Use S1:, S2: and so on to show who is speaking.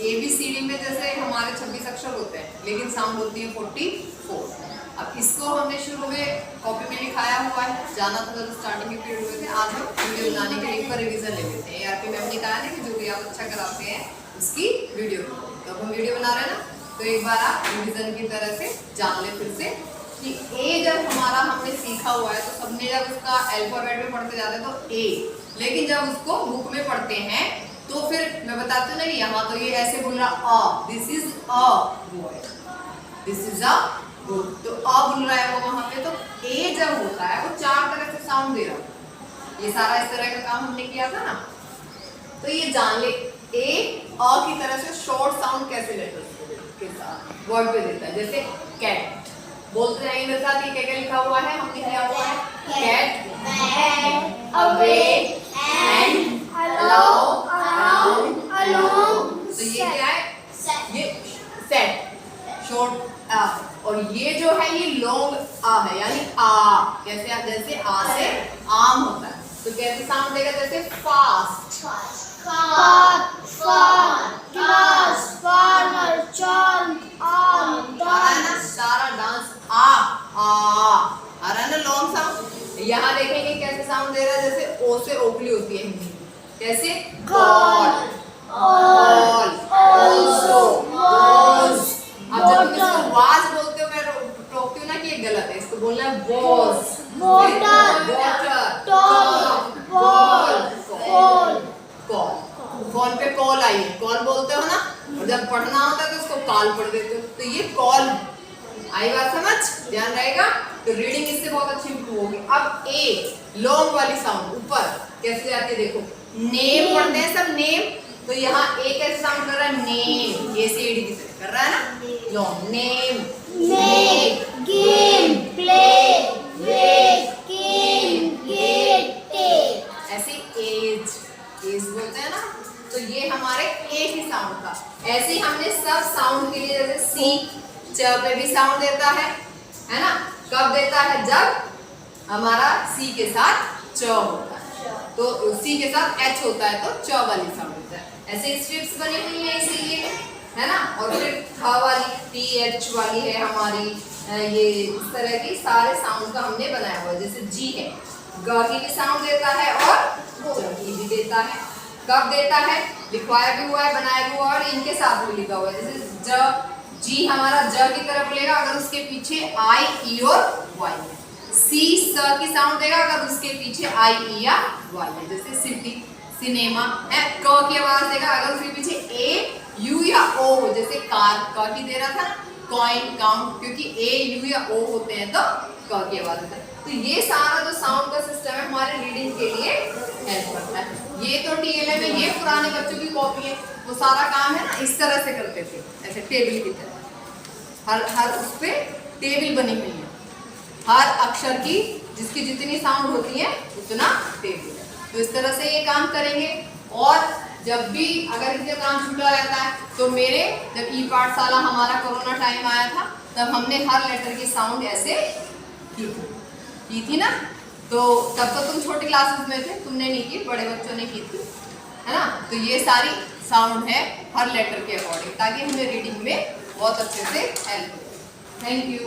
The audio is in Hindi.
S1: ABCD में जैसे हमारे 26 अक्षर होते हैं, लेकिन साउंड होती है 44। अब इसको हमने शुरू में कॉपी में लिखाया हुआ है, जाना तो स्टार्टिंग के पीरियड में थे। आज हम वीडियो बनाने के लिए एक बार रिवीजन ले लेते हैं। ARP मैम ने कहा ना कि जो भी आप अच्छा कराते हैं उसकी वीडियो, तो अब हम वीडियो बना रहे हैं ना, तो एक बार आप रिवीजन की तरह से जान ले फिर से कि ए जब हमारा हमने सीखा हुआ है तो सबने जब उसका अल्फाबेट में पढ़ते जाते हैं तो ए, लेकिन जब उसको बुक में पढ़ते हैं तो फिर मैं बताती हूँ ना कि यहाँ तो ये ऐसे बोल रहा a, this is a boy, this is a book, तो अ बोल रहा है वो वहाँ पे। तो ए जब होता है वो 4 तरह से साउंड दे रहा है। ये सारा इस तरह का काम हमने किया था ना, तो ये जान ले ए अ की तरह से शॉर्ट साउंड कैसे लेटर्स के साथ वर्ड पे देता है। जैसे कैट बोलते जाएंगे मेरे साथ, ये क्या क्या लिखा हुआ है, हमने किया हुआ है cat, awake, and, allow, around, along. तो ये क्या है, ये सेट शॉर्ट आ, और ये जो है ये लॉन्ग आ है, यानी आ कैसे, जैसे आ से आम होता है तो कैसे साउंड देगा, जैसे फास्ट, सारा डांस आ रहा है ना लॉन्ग साउंड। यहाँ देखेंगे कैसे साउंड दे रहा है, जैसे ओ से ओखली होती है हिंदी, कैसे कॉल, ऑल, ऑल्सो, वॉज। अब जब तुम इसको वाज बोलते हो, मैं टोकती हूँ ना कि ये गलत है, इसको बोलना है was, water, talk, ball, call, call. Phone पे कॉल आई है, कॉल बोलते हो ना, और जब पढ़ना होता है तो उसको कॉल पढ़ देते हो, तो ये कॉल। आई बात समझ, ध्यान रहेगा। तो रीडिंग इससे बहुत अच्छी इंप्रूव होगी। अब ए लॉन्ग वाली साउंड ऊपर कैसे जाती है, देखो नेम पढ़ते हैं सब, नेम, तो यहाँ ए कैसे साउंड कर रहा है, नेम, ए से एडी की तरह कर रहा है ना, long name,
S2: make, game, play, break, kill, get, take.
S1: ऐसे एज, एज बोलते हैं ना, तो ये हमारे ए की साउंड का। ऐसे ही हमने सब साउंड के लिए, जैसे सी च पे भी साउंड देता है ना, कब देता है, जब हमारा सी के साथ च होता है, तो सी के साथ एच होता है तो च वाली साउंड होता है। ऐसे स्ट्रिप्स बनी हुई है इसीलिए, है ना। और फिर थ वाली टी एच वाली है हमारी, ये इस तरह की सारे साउंड का हमने बनाया हुआ है। जैसे जी है, ग की भी साउंड देता है और ज की भी देता है। कब देता है, लिखवाया भी हुआ है, बनाया भी हुआ है और इनके साथ भी लिखा हुआ है। जैसे ज, जी हमारा ज की तरफ लेगा अगर उसके पीछे आई ई और वाई है। सी स की साउंड देगा अगर उसके पीछे आई ई या वाई है। जैसे सिटी, सिनेमा है। क की आवाज देगा अगर उसके पीछे ए यू या ओ हो, जैसे कार, क की दे रहा था, कॉइन, काउंट, क्योंकि ए यू या ओ होते हैं तो क की आवाज होता है। तो ये सारा जो साउंड का सिस्टम है हमारे रीडिंग के लिए हेल्प करता है। ये तो TLA में ये पुराने बच्चों की कॉपी है, वो सारा काम है ना इस तरह से करते थे, ऐसे टेबल की तरह। हर उस पे टेबल बनी हुई है, हर अक्षर की जिसकी जितनी साउंड होती है उतना टेबल है। तो इस तरह से ये काम करेंगे। और जब भी अगर इसका काम छूटा रहता है तो मेरे जब ई पाठशाला हमारा कोरोना टाइम आया था तब हमने हर लेटर की साउंड ऐसे की थी ना, तो तब तो तुम छोटी क्लासेस में थे, तुमने नहीं की, बड़े बच्चों ने की थी, है ना। तो ये सारी साउंड है हर लेटर के अकॉर्डिंग, ताकि हमें रीडिंग में बहुत अच्छे से हेल्प हो। Thank you.